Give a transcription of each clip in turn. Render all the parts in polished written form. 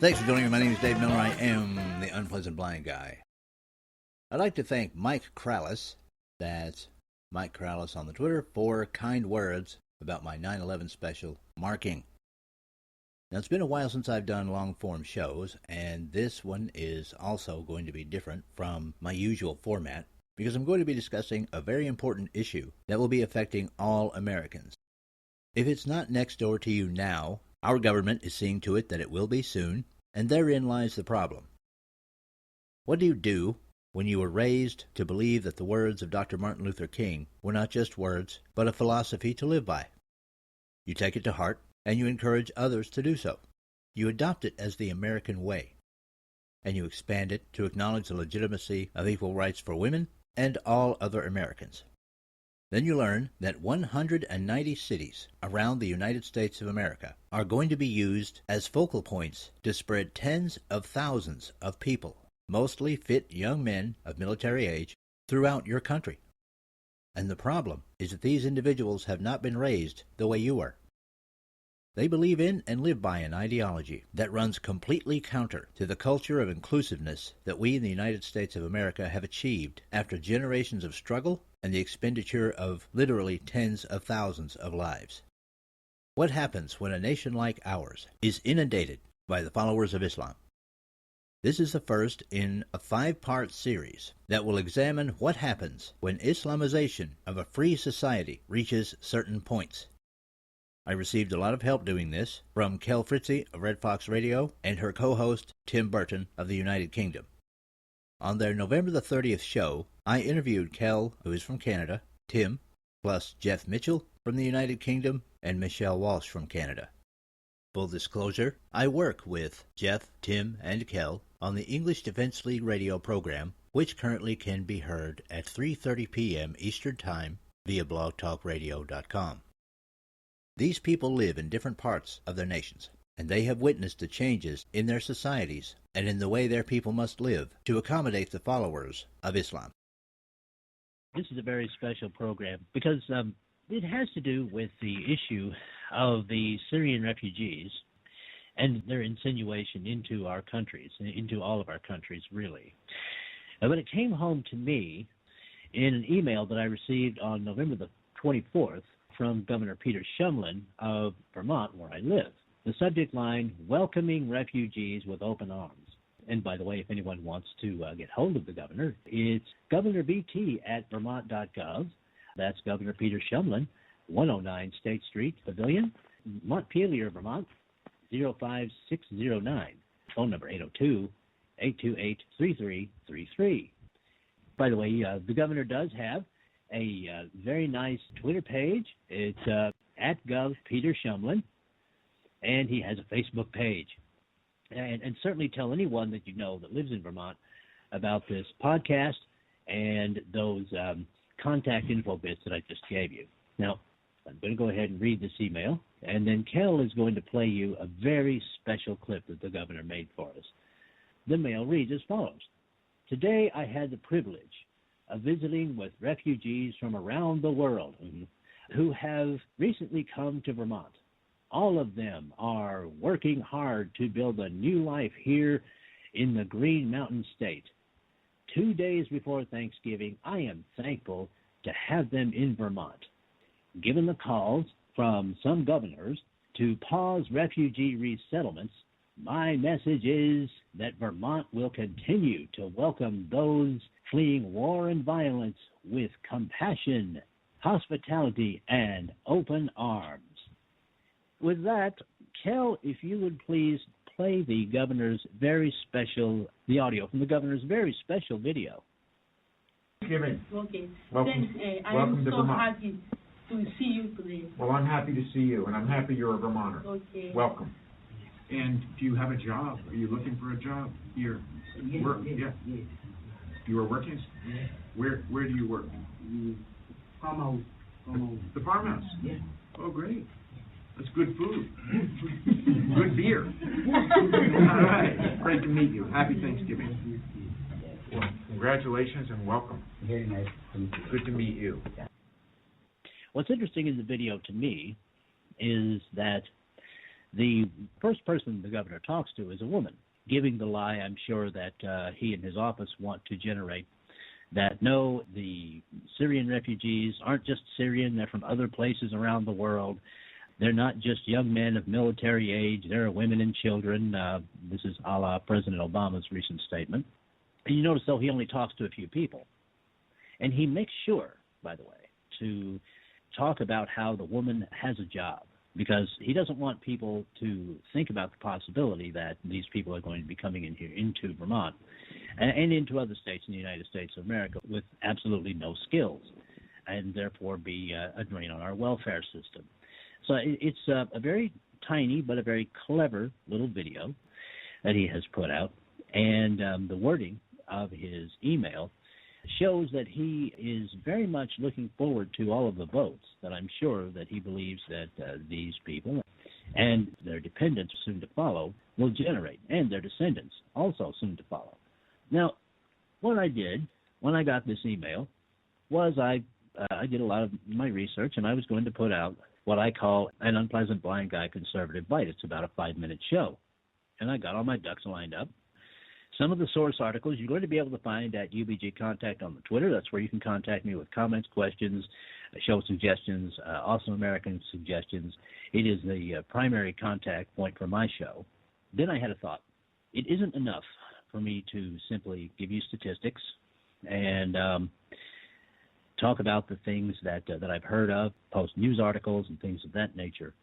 Thanks for joining me. My name is Dave Miller. I am the Unpleasant Blind Guy. I'd like to thank Mike Krallis, that's Mike Krallis on the Twitter, for kind words about my 9/11 special, Marking. Now, it's been a while since I've done long-form shows, and this one is also going to be different from my usual format because I'm going to be discussing a very important issue that will be affecting all Americans. If it's not next door to you now, our government is seeing to it that it will be soon, and therein lies the problem. What do you do when you were raised to believe that the words of Dr. Martin Luther King were not just words, but a philosophy to live by? You take it to heart, and you encourage others to do so. You adopt it as the American way, and you expand it to acknowledge the legitimacy of equal rights for women and all other Americans. Then you learn that 190 cities around the United States of America are going to be used as focal points to spread tens of thousands of people, mostly fit young men of military age, throughout your country. And the problem is that these individuals have not been raised the way you were. They believe in and live by an ideology that runs completely counter to the culture of inclusiveness that we in the United States of America have achieved after generations of struggle and the expenditure of literally tens of thousands of lives. What happens when a nation like ours is inundated by the followers of Islam? This is the first in a 5-part series that will examine what happens when Islamization of a free society reaches certain points. I received a lot of help doing this from Kel Fritzi of Red Fox Radio and her co-host Tim Burton of the United Kingdom. On their November the 30th show, I interviewed Kel, who is from Canada, Tim, plus Jeff Mitchell from the United Kingdom, and Michelle Walsh from Canada. Full disclosure, I work with Jeff, Tim, and Kel on the English Defense League radio program, which currently can be heard at 3:30 p.m. Eastern Time via blogtalkradio.com. These people live in different parts of their nations, and they have witnessed the changes in their societies and in the way their people must live to accommodate the followers of Islam. This is a very special program because it has to do with the issue of the Syrian refugees and their insinuation into our countries, into all of our countries, really. When it came home to me in an email that I received on November the 24th from Governor Peter Shumlin of Vermont, where I live, the subject line, welcoming refugees with open arms. And by the way, if anyone wants to get hold of the governor, it's governorbt@vermont.gov. That's Governor Peter Shumlin, 109 State Street, Pavilion, Montpelier, Vermont, 05609. Phone number 802-828-3333. By the way, the governor does have a very nice Twitter page. It's @GovPeterShumlin, and he has a Facebook page. And certainly tell anyone that you know that lives in Vermont about this podcast and those contact info bits that I just gave you. Now, I'm going to go ahead and read this email, and then Kel is going to play you a very special clip that the governor made for us. The mail reads as follows. Today I had the privilege of visiting with refugees from around the world who have recently come to Vermont. All of them are working hard to build a new life here in the Green Mountain State. 2 days before Thanksgiving, I am thankful to have them in Vermont. Given the calls from some governors to pause refugee resettlements, my message is that Vermont will continue to welcome those fleeing war and violence with compassion, hospitality, and open arms. With that, Kel, if you would please play the audio from the governor's very special video. Okay. Welcome, I welcome am to so Vermont. happy to see you today. Well, I'm happy to see you, and I'm happy you're a Vermonter. Okay. Welcome. And do you have a job? Are you looking for a job here? Yes, Yeah. yes. You are working? Yes. Where do you work? Farmhouse. The farmhouse? Yes. Oh, great. That's good food. Good beer. All right. Great to meet you. Happy Thanksgiving. Well, congratulations and welcome. Very nice. Good to meet you. What's interesting in the video to me is that The first person the governor talks to is a woman, giving the lie, I'm sure, that he and his office want to generate, that no, the Syrian refugees aren't just Syrian, they're from other places around the world. They're not just young men of military age, there are women and children. This is a la President Obama's recent statement. And you notice, though, he only talks to a few people. And he makes sure, by the way, to talk about how the woman has a job, because he doesn't want people to think about the possibility that these people are going to be coming in here into Vermont and into other states in the United States of America with absolutely no skills, and therefore be a drain on our welfare system. So it's a very tiny but a very clever little video that he has put out, and the wording of his email shows that he is very much looking forward to all of the votes that I'm sure that he believes that these people and their dependents soon to follow will generate, and their descendants also soon to follow. Now, what I did when I got this email was I did a lot of my research, and I was going to put out what I call an Unpleasant Blind Guy Conservative Bite. It's about a 5-minute show. And I got all my ducks lined up. Some of the source articles you're going to be able to find at UBG Contact on the Twitter. That's where you can contact me with comments, questions, show suggestions, Awesome American suggestions. It is the primary contact point for my show. Then I had a thought. It isn't enough for me to simply give you statistics and talk about the things that I've heard of, post news articles and things of that nature.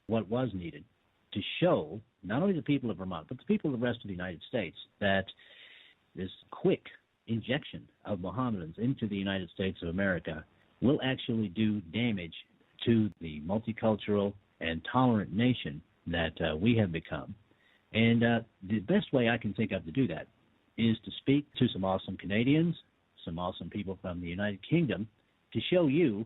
What was needed to show not only the people of Vermont, but the people of the rest of the United States that this quick injection of Mohammedans into the United States of America will actually do damage to the multicultural and tolerant nation that we have become. And the best way I can think of to do that is to speak to some awesome Canadians, some awesome people from the United Kingdom, to show you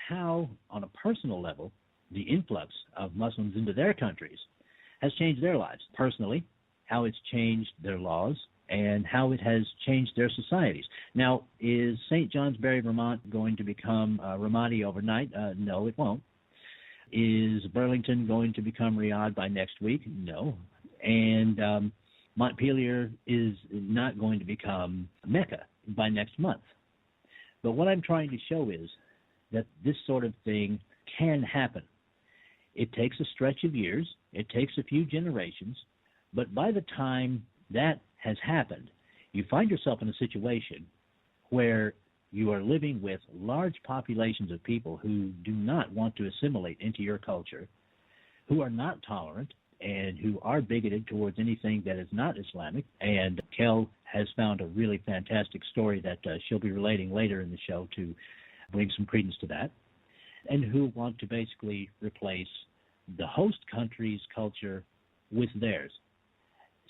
how, on a personal level, the influx of Muslims into their countries has changed their lives personally, how it's changed their laws, and how it has changed their societies. Now, is St. Johnsbury, Vermont going to become Ramadi overnight? No, it won't. Is Burlington going to become Riyadh by next week? No. And Montpelier is not going to become Mecca by next month. But what I'm trying to show is that this sort of thing can happen. It takes a stretch of years. It takes a few generations. But by the time that has happened, you find yourself in a situation where you are living with large populations of people who do not want to assimilate into your culture, who are not tolerant, and who are bigoted towards anything that is not Islamic. And Kel has found a really fantastic story that she'll be relating later in the show to bring some credence to that, and who want to basically replace the host country's culture with theirs.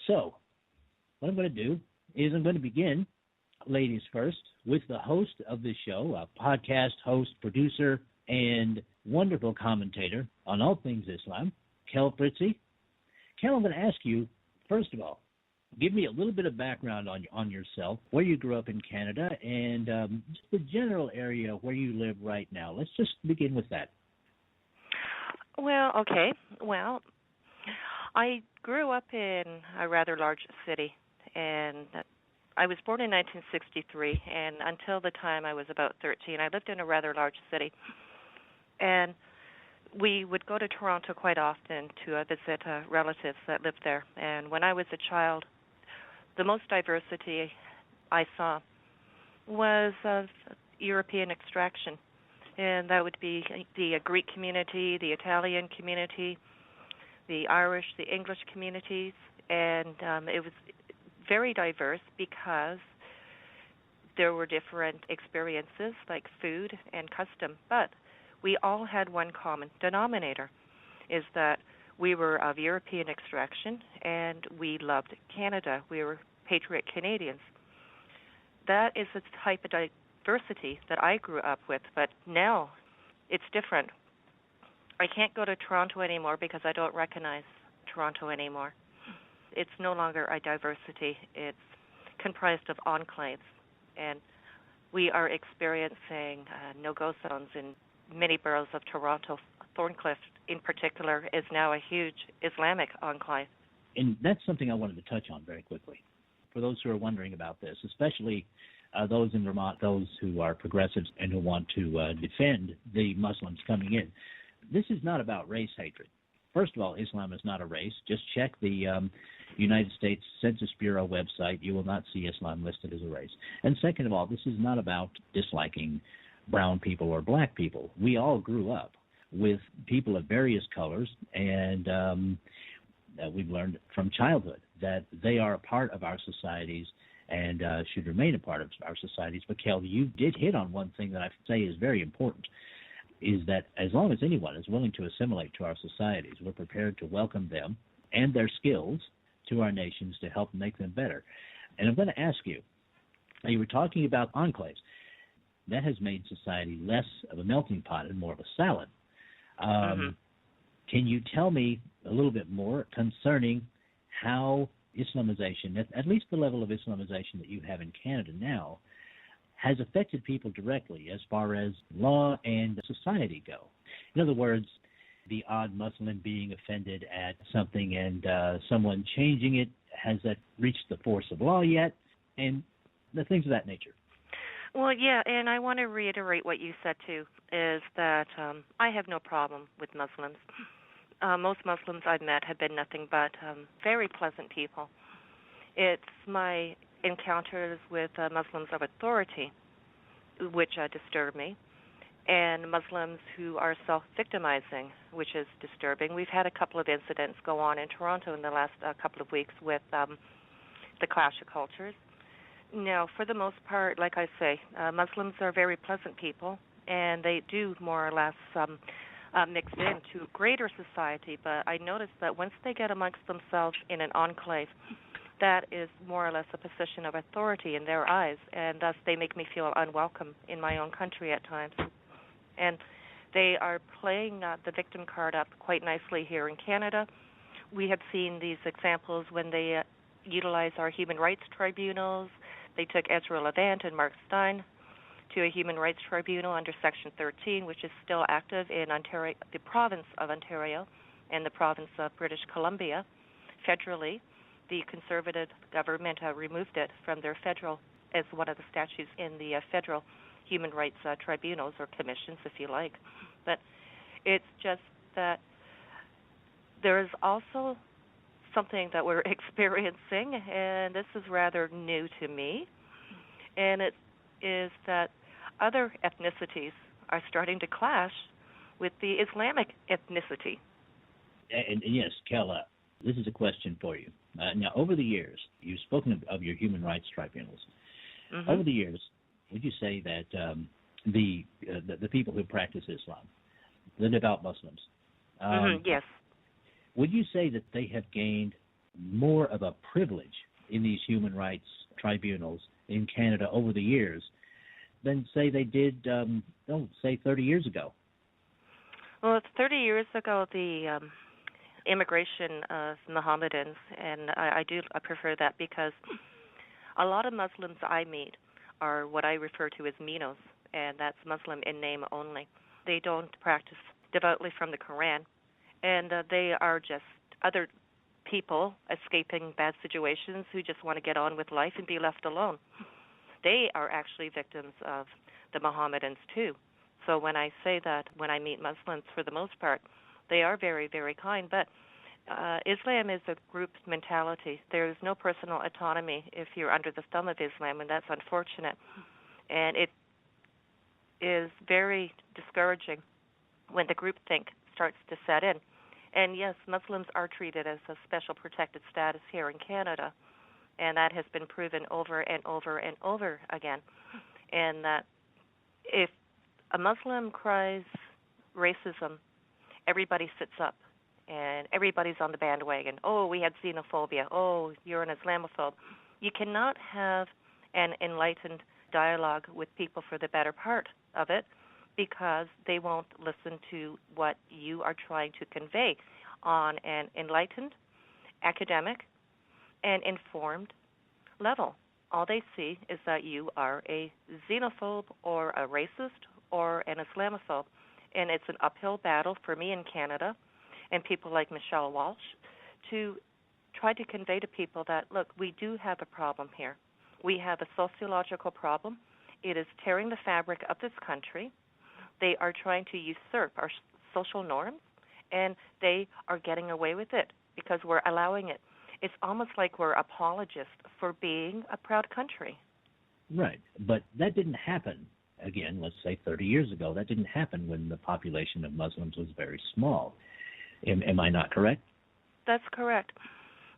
So what I'm going to do is I'm going to begin, ladies first, with the host of this show, a podcast host, producer, and wonderful commentator on all things Islam, Kel Fritzi. Kel, I'm going to ask you, first of all, give me a little bit of background on yourself, where you grew up in Canada, and just the general area where you live right now. Let's just begin with that. Well, okay. Well, I grew up in a rather large city, and I was born in 1963, and until the time I was about 13, I lived in a rather large city. And we would go to Toronto quite often to visit relatives that lived there. And when I was a child, the most diversity I saw was of European extraction. And that would be the Greek community, the Italian community, the Irish, the English communities. And it was very diverse because there were different experiences like food and custom. But we all had one common denominator, is that we were of European extraction and we loved Canada. We were patriot Canadians. That is the type of diversity that I grew up with, but now it's different. I can't go to Toronto anymore because I don't recognize Toronto anymore. It's no longer a diversity. It's comprised of enclaves, and we are experiencing no-go zones in many boroughs of Toronto Thorncliffe in particular is now a huge Islamic enclave. And that's something I wanted to touch on very quickly. For those who are wondering about this, especially those in Vermont, those who are progressives and who want to defend the Muslims coming in, this is not about race hatred. First of all, Islam is not a race. Just check the United States Census Bureau website. You will not see Islam listed as a race. And second of all, this is not about disliking brown people or black people. We all grew up with people of various colors, and we've learned from childhood that they are a part of our societies and should remain a part of our societies. But, Kel, you did hit on one thing that I say is very important, is that as long as anyone is willing to assimilate to our societies, we're prepared to welcome them and their skills to our nations to help make them better. And I'm going to ask you, you were talking about enclaves. That has made society less of a melting pot and more of a salad. Can you tell me a little bit more concerning how Islamization, at least the level of Islamization that you have in Canada now, has affected people directly as far as law and society go? In other words, the odd Muslim being offended at something and someone changing it, has that reached the force of law yet? And the things of that nature. Well, yeah, and I want to reiterate what you said, too, is that I have no problem with Muslims. Most Muslims I've met have been nothing but very pleasant people. It's my encounters with Muslims of authority which disturb me, and Muslims who are self-victimizing, which is disturbing. We've had a couple of incidents go on in Toronto in the last couple of weeks with the clash of cultures. Now, for the most part, like I say, Muslims are very pleasant people, and they do more or less mix into greater society, but I noticed that once they get amongst themselves in an enclave, that is more or less a position of authority in their eyes, and thus they make me feel unwelcome in my own country at times. And they are playing the victim card up quite nicely here in Canada. We have seen these examples when they utilize our human rights tribunals. They took Ezra Levant and Mark Stein to a human rights tribunal under Section 13, which is still active in Ontario, the province of Ontario and the province of British Columbia. Federally, the Conservative government removed it from their federal, as one of the statutes in the federal human rights tribunals or commissions, if you like. But it's just that there is also something that we're experiencing, and this is rather new to me, and it is that other ethnicities are starting to clash with the Islamic ethnicity. And yes, Kel, this is a question for you. Now, over the years, you've spoken of your human rights tribunals. Mm-hmm. Over the years, would you say that the people who practice Islam, the devout Muslims, yes, would you say that they have gained more of a privilege in these human rights tribunals in Canada over the years than, say, they did, say 30 years ago? Well, 30 years ago, the immigration of Mohammedans, and I prefer that because a lot of Muslims I meet are what I refer to as Minos, and that's Muslim in name only. They don't practice devoutly from the Quran, and they are just other people escaping bad situations who just want to get on with life and be left alone. They are actually victims of the Mohammedans too. So when I say that, when I meet Muslims, for the most part, they are very, very kind. But Islam is a group mentality. There is no personal autonomy if you're under the thumb of Islam, and that's unfortunate. And it is very discouraging when the groupthink starts to set in. And yes, Muslims are treated as a special protected status here in Canada, and that has been proven over and over and over again. And that if a Muslim cries racism, everybody sits up, and everybody's on the bandwagon. Oh, we had xenophobia. Oh, you're an Islamophobe. You cannot have an enlightened dialogue with people for the better part of it, because they won't listen to what you are trying to convey on an enlightened, academic, and informed level. All they see is that you are a xenophobe or a racist or an Islamophobe, and it's an uphill battle for me in Canada and people like Michelle Walsh to try to convey to people that, look, we do have a problem here. We have a sociological problem. It is tearing the fabric of this country. They are trying to usurp our social norms, and they are getting away with it because we're allowing it. It's almost like we're apologists for being a proud country. Right, but that didn't happen, again, let's say 30 years ago. That didn't happen when the population of Muslims was very small. Am I not correct? That's correct.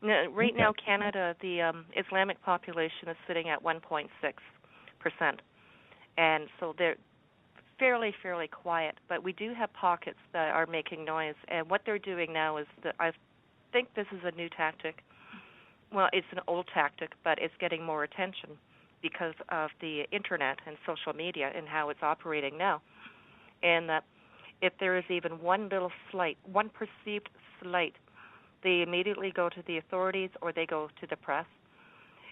Right now, Canada, the Islamic population is sitting at 1.6%. And so they're fairly quiet, but we do have pockets that are making noise. And what they're doing now is that I think this is a new tactic. Well, it's an old tactic, but it's getting more attention because of the internet and social media and how it's operating now. And that if there is even one little slight, one perceived slight, they immediately go to the authorities or they go to the press.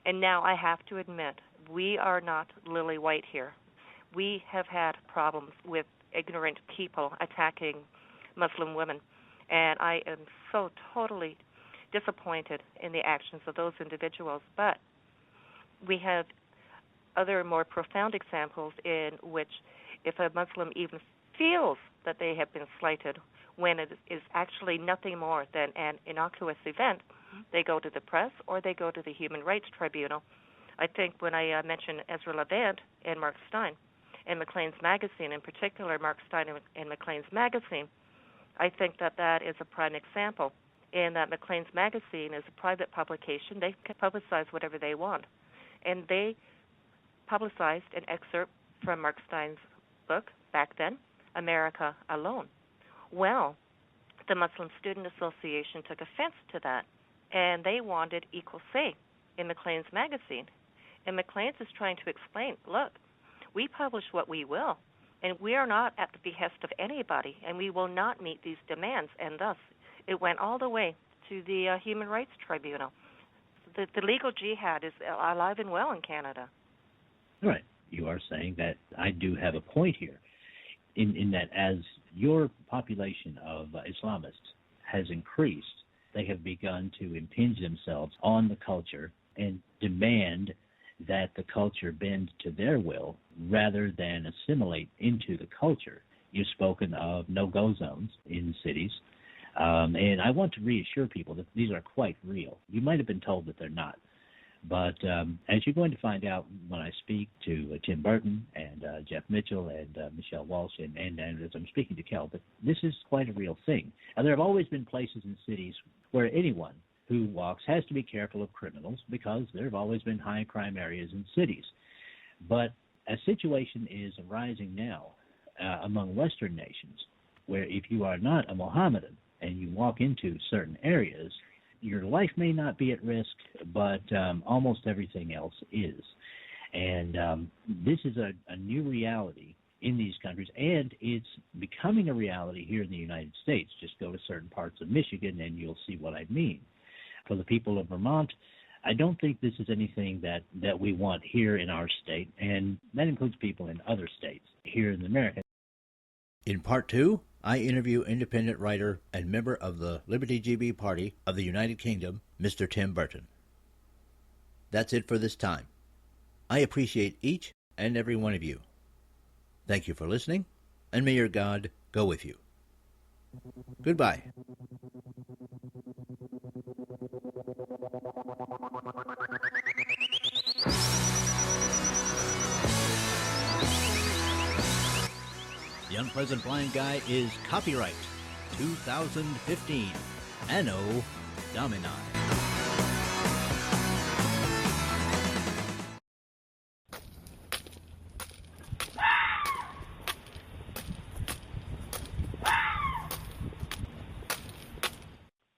And now I have to admit, we are not lily white here. We have had problems with ignorant people attacking Muslim women, and I am so totally disappointed in the actions of those individuals. But we have other more profound examples in which if a Muslim even feels that they have been slighted when it is actually nothing more than an innocuous event, they go to the press or they go to the Human Rights Tribunal. I think when I mentioned Ezra Levant and Mark Stein and Maclean's Magazine, in particular Mark Stein and Maclean's Magazine, I think that that is a prime example in that Maclean's Magazine is a private publication. They can publicize whatever they want. And they publicized an excerpt from Mark Stein's book back then, America Alone. Well, the Muslim Student Association took offense to that, and they wanted equal say in Maclean's Magazine. And Maclean's is trying to explain, look, we publish what we will, and we are not at the behest of anybody, and we will not meet these demands. And thus, it went all the way to the Human Rights Tribunal. The legal jihad is alive and well in Canada. Right. You are saying that I do have a point here, in that as your population of Islamists has increased, they have begun to impinge themselves on the culture and demand that the culture bend to their will rather than assimilate into the culture. You've spoken of no-go zones in cities, and I want to reassure people that these are quite real. You might have been told that they're not. But as you're going to find out when I speak to Tim Burton and Jeff Mitchell and Michelle Walsh and as I'm speaking to Kel, but this is quite a real thing. And there have always been places in cities where anyone who walks has to be careful of criminals because there have always been high crime areas in cities. But a situation is arising now among Western nations where if you are not a Mohammedan and you walk into certain areas, your life may not be at risk, but almost everything else is. And this is a new reality in these countries, and it's becoming a reality here in the United States. Just go to certain parts of Michigan, and you'll see what I mean. For the people of Vermont, I don't think this is anything that we want here in our state, and that includes people in other states here in America. In Part 2, I interview independent writer and member of the Liberty GB Party of the United Kingdom, Mr. Tim Burton. That's it for this time. I appreciate each and every one of you. Thank you for listening, and may your God go with you. Goodbye. The Unpleasant Blind Guy is copyright 2015 Anno Domini.